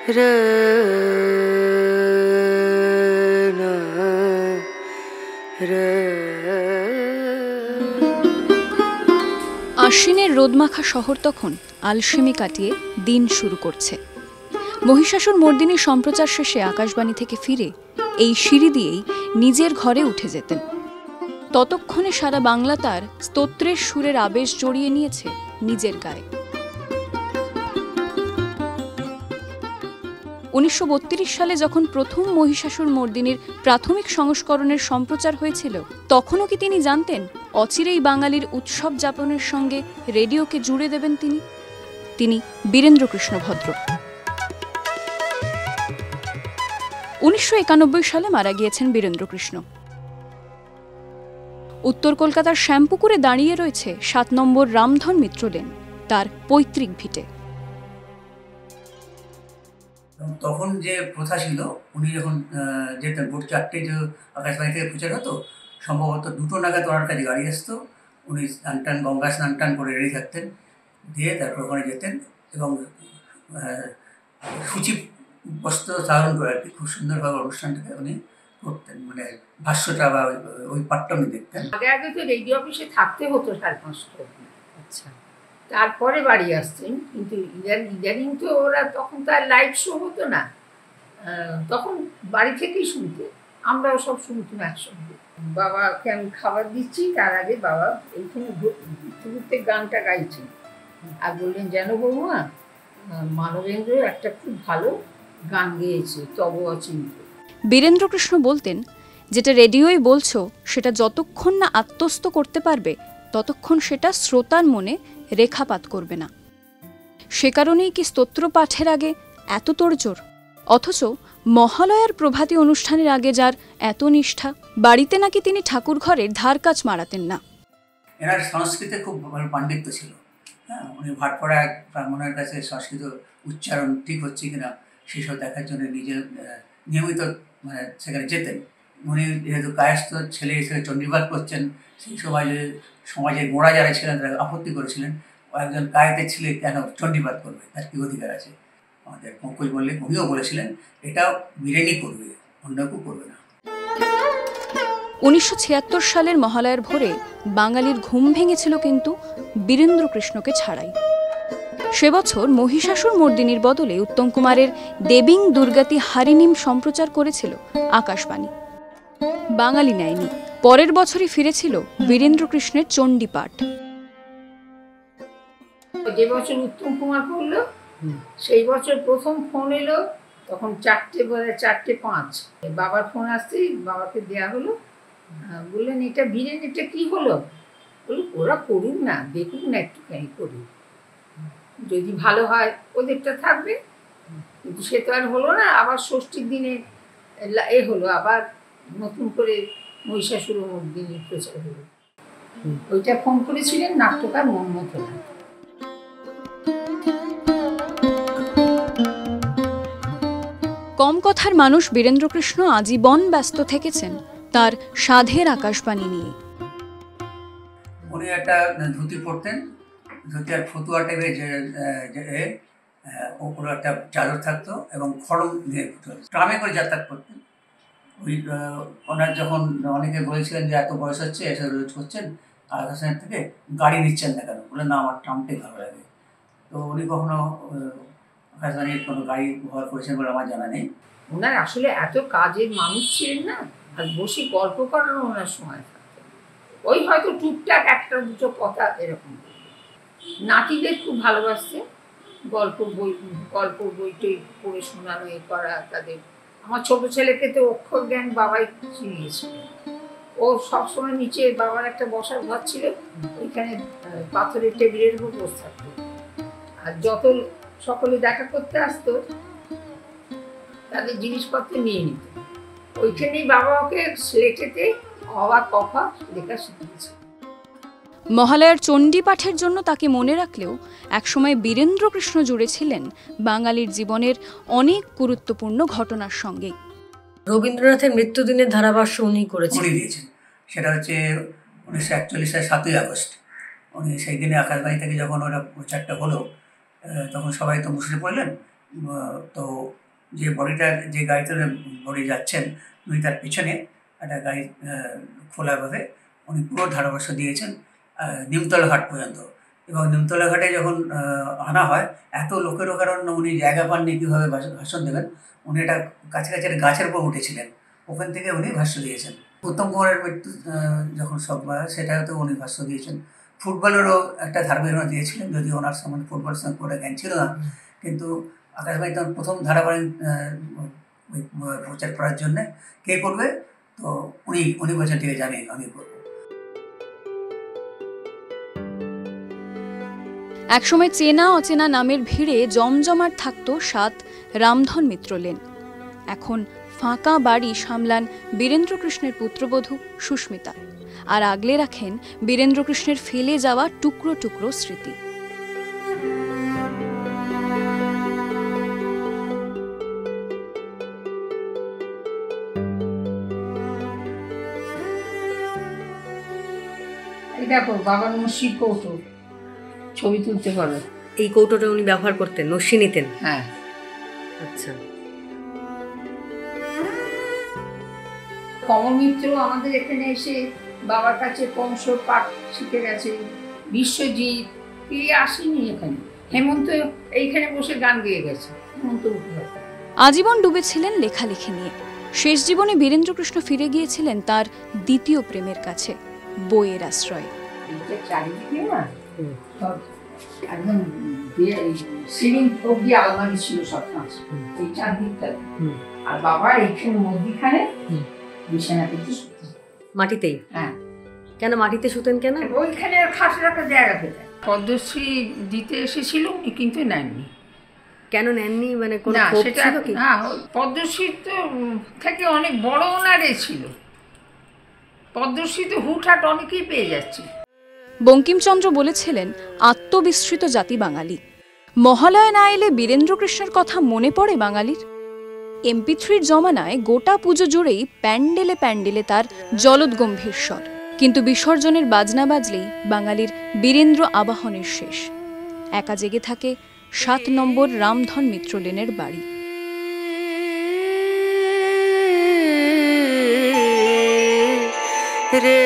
আশ্বিনের রোদমাখা শহর তখন আলসেমি কাটিয়ে দিন শুরু করছে। মহিষাসুর মর্দিনী সম্প্রচার শেষে আকাশবাণী থেকে ফিরে এই সিঁড়ি দিয়েই নিজের ঘরে উঠে যেতেন। ততক্ষণে সারা বাংলা তার স্তোত্রের সুরের আবেশ জড়িয়ে নিয়েছে নিজের গায়ে। 1932 সালে যখন প্রথম মহিষাসুর মর্দিনীর প্রাথমিক সংস্করণের সম্প্রচার হয়েছিল, তখনও কি তিনি জানতেন অচিরেই বাঙালির উৎসব যাপনের সঙ্গে রেডিওকে জুড়ে দেবেন তিনি বীরেন্দ্রকৃষ্ণ ভদ্র। 1991 সালে মারা গিয়েছেন বীরেন্দ্রকৃষ্ণ। উত্তর কলকাতার শ্যামপুকুরে দাঁড়িয়ে রয়েছে 7 নম্বর রামধন মিত্র লেন, তার পৈতৃক ভিটে। তখন যে প্রথা ছিল, উনি যখন যেতেন ভোর 4টে যে আকাশবাণী থেকে প্রচার হতো, সম্ভবত 2টো নাগাদ ওনার কাছে গাড়ি আসতো। উনি স্নান টান, গঙ্গা স্নান টান করে রেডি থাকতেন, দিয়ে তারপর ওখানে যেতেন এবং সূচি বস্ত্র ধারণ করে আর কি খুব সুন্দরভাবে অনুষ্ঠানটাকে উনি করতেন, মানে ভাষ্যটা বা ওই পাঠটা উনি দেখতেন। আগে আগে তো রেডিও অফিসে থাকতে হতো 5:30। আচ্ছা, তারপরে বাড়ি আসছেন। কিন্তু ইদানিং তো ওরা তখন তো আর লাইভ শো হতো না, তখন বাড়ি থেকেই শুনতে, আমরাও সব শুনতাম একসঙ্গে। বাবাকে আমি খাবার দিচ্ছি, তার আগে বাবা এইখানে ঘুরতে ঘুরতে গানটা গাইছেন আর বললেন, জানো বৌমা, মানবেন্দ্র একটা খুব ভালো গান গেয়েছে, তব অচিন্ত। বীরেন্দ্রকৃষ্ণ বলতেন, যেটা রেডিওই বলছো সেটা যতক্ষণ না আত্মস্থ করতে পারবে ততক্ষণ সেটা শ্রোতার মনে রেখাপাত করবে না। সে কারণেই কি স্তোত্র পাঠের আগে এত তোড়জোড়? অথচ মহালয়ার প্রভাতী অনুষ্ঠানের আগে যার এত নিষ্ঠা, বাড়িতে নাকি তিনি ঠাকুর ঘরের ধার কাজ মারাতেন না। এনার সংস্কৃতে খুব ভালো পাণ্ডিত্য ছিল। হ্যাঁ, উনি ভাটপাড়া ব্রাহ্মণের কাছে সংস্কৃত উচ্চারণ ঠিক হচ্ছে কিনা সেসব দেখার জন্য নিজে নিয়মিত মানে সেখানে যেতেন। উনি যেহেতু কায়স্থ ছেলে হিসেবে চণ্ডীপাঠ করছেন, সেই সমাজের গোড়া যারা ছিলেন তারা আপত্তি করেছিলেন, একজন কায়েতে ছেলে কেন চণ্ডীপাঠ করবে, তার কি অধিকার আছে? আমাদের পঙ্কজ মল্লিক উনিও বলেছিলেন এটাও বীরেনই করবে, অন্য কেউ করবে না। 1976 সালের মহালয়ার ভোরে বাঙালির ঘুম ভেঙেছিল কিন্তু বীরেন্দ্রকৃষ্ণকে ছাড়াই। সে বছর মহিষাসুর মর্দিনীর বদলে উত্তম কুমারের দেবিং দুর্গাতি হারিনিম সম্প্রচার করেছিল আকাশবাণী। বাঙালি নেয়নি। পরের বছরই ফিরেছিল বীরেন্দ্রকৃষ্ণের চণ্ডীপাঠ। যে বছর উত্তম কুমার পড়লো, সেই বছর প্রথম ফোন এলো, তখন 4:05 বাবার ফোন আসতেই বাবাকে দেয়া হলো। বললেন, এটা বীরেন, এটা কি হলো? বলল, ওরা করুন না, দেখুন না একটুখানি করুন, যদি ভালো হয় ওদেরটা থাকবে। কিন্তু সে তো আর হলো না। আবার ষষ্ঠীর দিনে হলো, আবার নতুন করে মহিষাসুর মর্দিনী প্রচার হলো। ওইটা ফোন করেছিলেন নাট্যকার মনমথন। কম কথার মানুষ বীরেন্দ্রকৃষ্ণ আজীবন ব্যস্ত থেকেছেন তার সাধের আকাশবাণী নিয়ে। উনি একটা ধুতি পরতেন, ধুতি আর ফতুয়া টাইপের ওপরে একটা চাদর থাকতো এবং খড়ম দিয়ে ট্রামে করে যাতায়াত করতেন। ওই ওনার যখন অনেকে বলেছিলেন যে এত বয়স হচ্ছে, এসব রোজ করছেন, আকাশবাণী থেকে গাড়ি নিচ্ছেন না কেন? বলে, না, আমার ট্রামটাই ভালো লাগে। তো উনি কখনো আকাশবাণীর কোনো গাড়ি ব্যবহার করেছেন বলে আমার জানা নেই। ওনার আসলে এত কাজের মানুষ ছিলেন না, আর বসে গল্প করার ওনার সময় থাকতো। ওই হয়তো টুকটাক একটা দুটো কথা এরকম। নাতিদের খুব ভালোবাসছে, গল্প বইটই পড়ে শোনানো, এ করা তাদের। আমার ছোট ছেলেকে তো অক্ষর জ্ঞান বাবাই চিনিয়েছিল। ও সবসময় নিচে, বাবার একটা বসার ঘর ছিল, ওইখানে পাথরের টেবিলের উপর বসে থাকতো। আর যত সকলে দেখা করতে আসতো তাদের জিনিসপত্র নিয়ে নিত। ওইখানেই বাবা ওকে স্লেটেতে অবা কফা লেখা শিখিয়েছে। মহালয়ার চণ্ডীপাঠের জন্য তাকে মনে রাখলেও একসময় বীরেন্দ্রকৃষ্ণ জুড়ে ছিলেন বাঙালির জীবনের অনেক গুরুত্বপূর্ণ ঘটনার সঙ্গে। রবীন্দ্রনাথের মৃত্যুদিনের ধারাভাষ্য উনি দিয়েছেন। সেটা হচ্ছে 1941 সালের 7ই আগস্ট। উনি সেই দিনে আকাশবাণী থেকে যখন ওরা প্রচারটা হলো, তখন সবাই তো মুশড়ে পড়লেন তো যে বডিটা যে গাড়িতে বডি যাচ্ছেন উনি তার পিছনে একটা গাড়ি খোলাভাবে উনি পুরো ধারাভাষ্য দিয়েছেন নিমতলা ঘাট পর্যন্ত। এবং নিমতলা ঘাটে যখন আনা হয় এত লোকেরও কারণ উনি জায়গা পাননি কীভাবে ভাষণ দেবেন, উনি একটা কাছাকাছি একটা গাছের উপর উঠেছিলেন, ওখান থেকে উনি ভাষ্য দিয়েছেন। উত্তম কুমারের মৃত্যু যখন সব সেটাতেও উনি ভাষ্য দিয়েছেন। ফুটবলেরও একটা ধারাবাহিক দিয়েছিলেন, যদিও ওনার সম্বন্ধে ফুটবলের সঙ্গে পুরোটা জ্ঞান ছিল না, কিন্তু আকাশবাণী তখন প্রথম ধারাবাহিক প্রচার করার জন্যে কে করবে, তো উনি বলছেন ঠিক আছে আমি করবো। একসময় চেনা অচেনা নামের ভিড়ে জমজমাট থাকত 7 রামধন মিত্র লেন। এখন ফাঁকা বাড়ি সামলান বীরেন্দ্রকৃষ্ণের পুত্রবধূ সুস্মিতা, আর আগলে রাখেন বীরেন্দ্রকৃষ্ণের ফেলে যাওয়া টুকরো টুকরো স্মৃতি। দেখো বাবার নস্যি কৌটো, ছবি তুলতে পারো। এই কৌটোটা উনি ব্যবহার করতেন, নস্যি নিতেন? হ্যাঁ। আচ্ছা। কমল মিত্র আমাদের এখানে এসে বাবার কাছে কংস পাঠ শিখে গেছে, বিশ্বজিৎ কে আসেনি এখানে, হেমন্ত এইখানে বসে গান গেয়ে গেছে, হেমন্ত। আজীবন ডুবেছিলেন লেখালেখি নিয়ে। শেষ জীবনে বীরেন্দ্রকৃষ্ণ ফিরে গিয়েছিলেন তার দ্বিতীয় প্রেমের কাছে, বইয়ের আশ্রয়ে। চারিদিকে না একদম সিলিং অব্দি আলমারি ছিল সব কাজ, এই চারদিকটা। আর বাবা এইখানে মধ্যিখানে বিছানা করতে শুতেন মাটিতেই। হ্যাঁ। কেন মাটিতে শুতেন কেন? ওইখানে খাটে রাখা জায়গা পেতেন। পদ্মশ্রী দিতে এসেছিল উনি, কিন্তু নেননি। কেন নেননি? মানে কোন সেটা না, পদ্মশ্রী তো থেকে অনেক বড় ওনারে ছিল, পদ্মশ্রী তো হুটহাট অনেকেই পেয়ে যাচ্ছে। বঙ্কিমচন্দ্র বলেছিলেন, আত্মবিস্মৃত জাতি বাঙালি। মহালয়া না এলে বীরেন্দ্রকৃষ্ণের কথা মনে পড়ে বাঙালির? MP3 জমানায় গোটা পুজো জুড়েই প্যান্ডেলে প্যান্ডেলে তার জলদগম্ভীর স্বর, কিন্তু বিসর্জনের বাজনা বাজলেই বাঙালির বীরেন্দ্র আবাহনের শেষ। একা জেগে থাকে 7 নম্বর রামধন মিত্র লেনের বাড়ি। রে